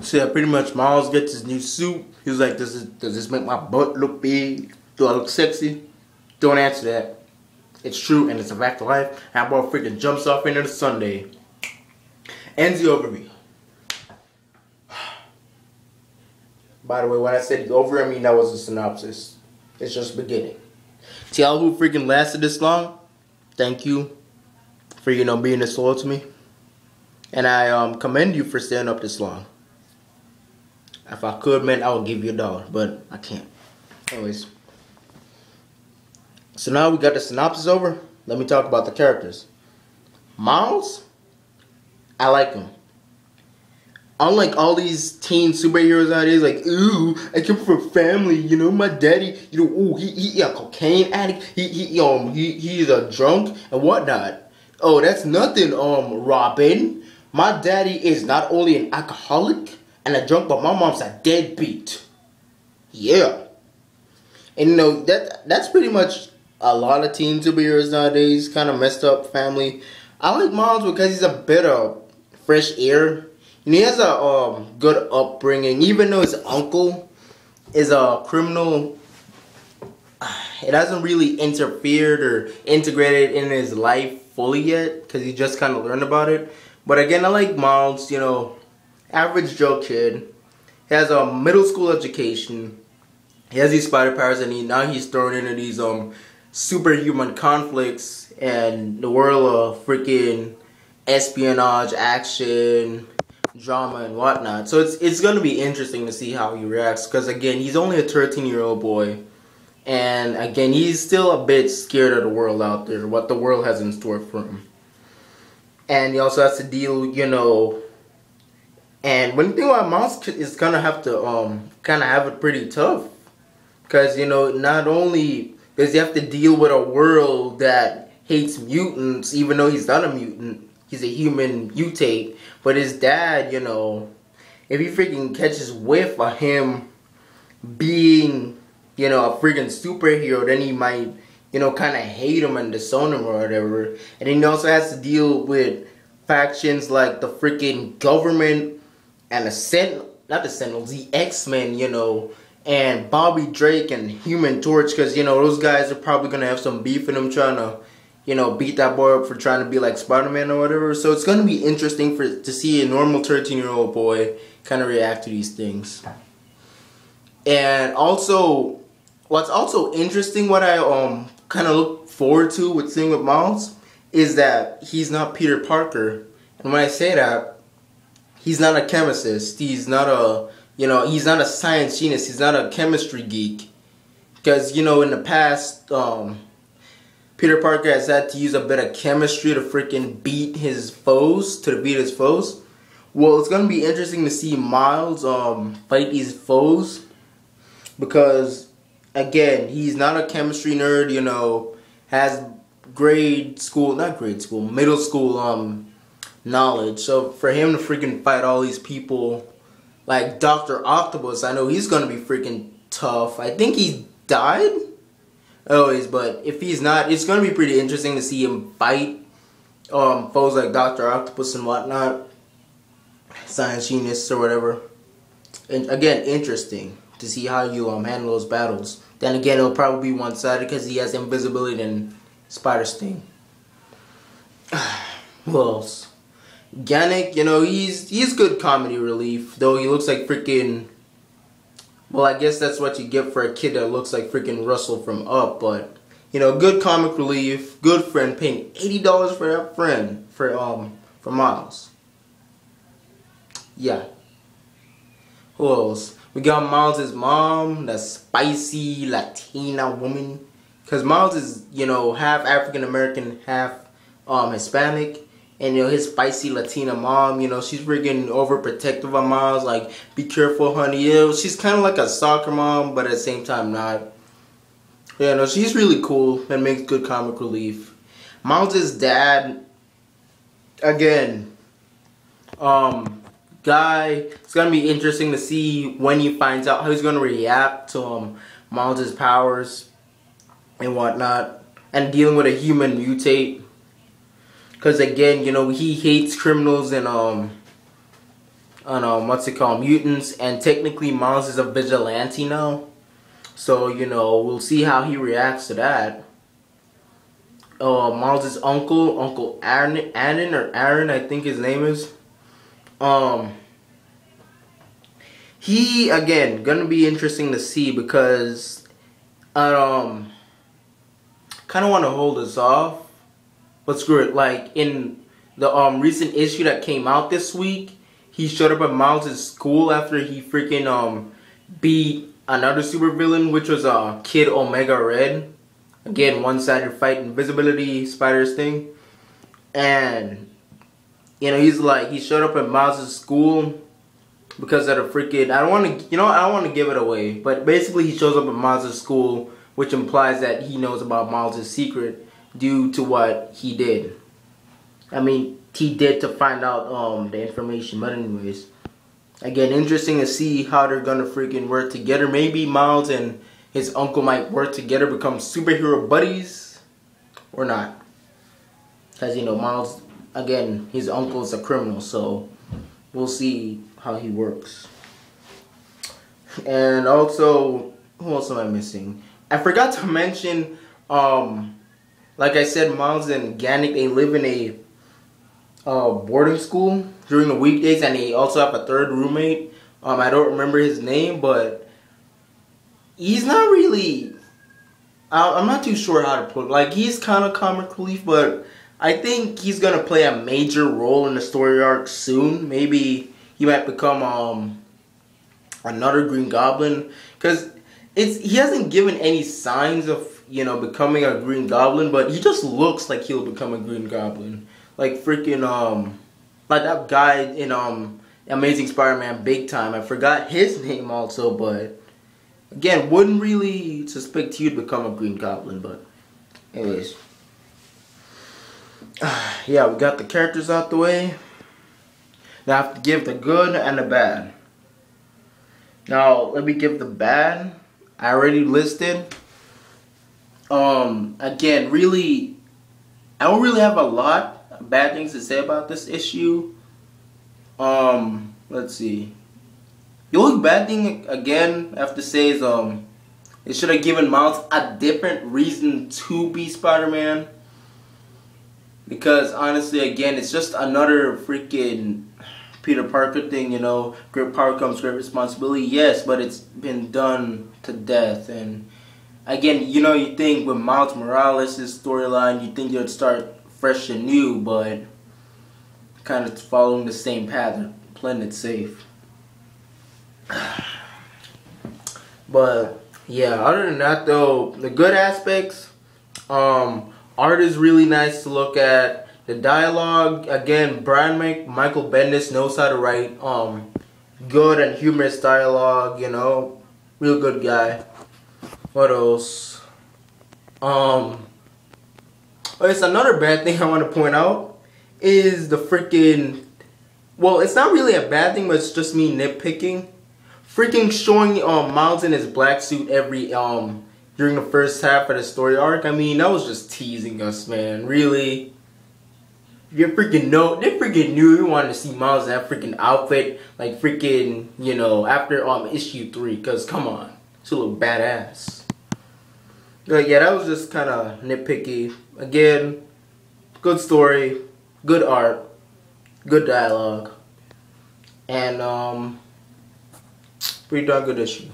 So yeah, pretty much Miles gets his new suit. He was like, does this make my butt look big? Do I look sexy? Don't answer that. It's true and it's a fact of life. And boy freaking jumps off into the Sunday. Ends the overview. By the way, when I said over, I mean that was a synopsis. It's just beginning. To y'all who freaking lasted this long, thank you for, being this loyal to me. And I commend you for staying up this long. If I could, man, I would give you $1, but I can't. Anyways. So now we got the synopsis over. Let me talk about the characters. Miles, I like him. Unlike all these teen superheroes nowadays, like, ooh, I come from a family, my daddy, ooh, he a cocaine addict, he's a drunk and whatnot. Oh, that's nothing, Robin. My daddy is not only an alcoholic and a drunk, but my mom's a deadbeat. Yeah. And that's pretty much a lot of teen superheroes nowadays, kind of messed up family. I like Miles because he's a bit of fresh air. And he has a good upbringing, even though his uncle is a criminal. It hasn't really interfered or integrated in his life fully yet, because he just kind of learned about it. But again, I like Miles, average Joe kid. He has a middle school education. He has these spider powers, and now he's thrown into these superhuman conflicts and the world of freaking espionage, action, drama, and whatnot. So it's gonna be interesting to see how he reacts, because again, he's only a 13-year-old boy, and again, he's still a bit scared of the world out there, what the world has in store for him. And he also has to deal, and one thing about Miles is gonna have to kind of have it pretty tough, because not only does he have to deal with a world that hates mutants, even though he's not a mutant, he's a human mutate. But his dad, if he freaking catches whiff of him being, a freaking superhero, then he might, kind of hate him and disown him or whatever. And then he also has to deal with factions like the freaking government and the X-Men, and Bobby Drake and Human Torch, because, those guys are probably going to have some beef in them trying to, beat that boy up for trying to be like Spider-Man or whatever. So it's going to be interesting to see a normal 13-year-old boy kind of react to these things. And also, what's also interesting, what I kind of look forward to with seeing with Miles, is that he's not Peter Parker. And when I say that, he's not a chemist. He's not a, he's not a science genius. He's not a chemistry geek. Because, in the past, Peter Parker has had to use a bit of chemistry to freaking beat his foes, Well, it's going to be interesting to see Miles fight these foes, because, again, he's not a chemistry nerd, has middle school knowledge. So for him to freaking fight all these people like Dr. Octopus, I know he's going to be freaking tough. I think he died. Always, but if he's not, it's going to be pretty interesting to see him fight foes like Dr. Octopus and whatnot, science genius or whatever. And again, interesting to see how you handle those battles. Then again, it'll probably be one-sided because he has invisibility and spider sting. Who else? Yannick, he's good comedy relief, though he looks like freaking. Well, I guess that's what you get for a kid that looks like freaking Russell from Up, but, good comic relief, good friend, paying $80 for that friend, for Miles. Yeah. Who else? We got Miles' mom, that spicy Latina woman, because Miles is, half African-American, half Hispanic. And, his spicy Latina mom, she's freaking overprotective of Miles. Like, be careful, honey. She's kind of like a soccer mom, but at the same time not. Yeah, no, she's really cool and makes good comic relief. Miles' dad, again, guy, it's going to be interesting to see when he finds out how he's going to react to Miles' powers and whatnot. And dealing with a human mutate. Because again, he hates criminals and what's it called, mutants, and technically Miles is a vigilante now. So, you know, we'll see how he reacts to that. Miles' Uncle Aaron, I think his name is. He, again, gonna be interesting to see because I kind of want to hold this off, but screw it. Like in the recent issue that came out this week, he showed up at Miles' school after he freaking beat another supervillain, which was Kid Omega Red. Again, one-sided fight, invisibility, spiders thing. And, you know, he showed up at Miles' school because of the freaking, I don't want to give it away. But basically, he shows up at Miles' school, which implies that he knows about Miles' secret due to what he did. I mean, he did to find out the information. But anyways, again, interesting to see how they're going to freaking work together. Maybe Miles and his uncle might work together, become superhero buddies, or not. Because, you know, Miles, again, his uncle's a criminal, so we'll see how he works. And also, who else am I missing? I forgot to mention, like I said, Miles and Gannick, they live in a boarding school during the weekdays, and they also have a third roommate. I don't remember his name, but he's not really, I'm not too sure how to put it. Like, he's kind of comic relief, but I think he's going to play a major role in the story arc soon. Maybe he might become another Green Goblin, because he hasn't given any signs of, you know, becoming a Green Goblin, but he just looks like he'll become a Green Goblin. Like freaking, like that guy in Amazing Spider-Man Big Time. I forgot his name also, but again, wouldn't really suspect you to become a Green Goblin, but anyways. Yeah, we got the characters out the way. Now I have to give the good and the bad. Now, let me give the bad. I already listed. Again, really, I don't really have a lot of bad things to say about this issue. Let's see. The only bad thing, again, I have to say is, it should have given Miles a different reason to be Spider-Man. Because, honestly, again, it's just another freaking Peter Parker thing, you know. Great power comes great responsibility. Yes, but it's been done to death. And, again, you know, you think with Miles Morales' storyline, you think you'd start fresh and new, but kind of following the same path, playing it safe. But yeah, other than that though, the good aspects, art is really nice to look at. The dialogue, again, Michael Bendis knows how to write good and humorous dialogue, you know, real good guy. What else? It's another bad thing I want to point out is the freaking, well, it's not really a bad thing, but it's just me nitpicking. Freaking showing Miles in his black suit every during the first half of the story arc. I mean, that was just teasing us, man. Really? They freaking knew we wanted to see Miles in that freaking outfit, like freaking, you know, after issue 3. Cause come on, it's a little badass. But yeah, that was just kind of nitpicky. Again, good story, good art, good dialogue, and pretty darn good issue.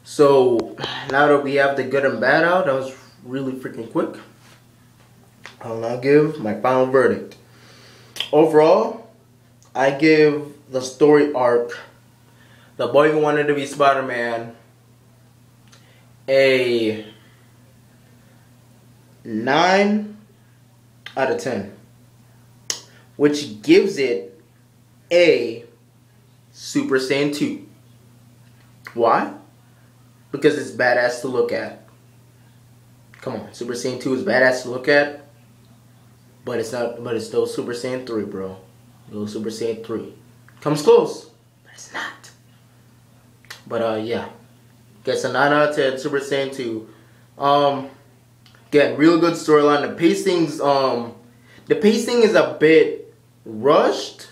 So now that we have the good and bad out, that was really freaking quick. I'll now give my final verdict. Overall, I give the story arc, The Boy Who Wanted to Be Spider-Man, a 9 out of 10, which gives it a Super Saiyan 2. Why? Because it's badass to look at. Come on, Super Saiyan 2 is badass to look at, but it's not. But it's still Super Saiyan 3, bro. Little Super Saiyan 3 comes close, but it's not. But yeah, gets a 9 out of 10. Super Saiyan 2. Again, real good storyline. The pacing is a bit rushed,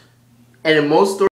And in most stories,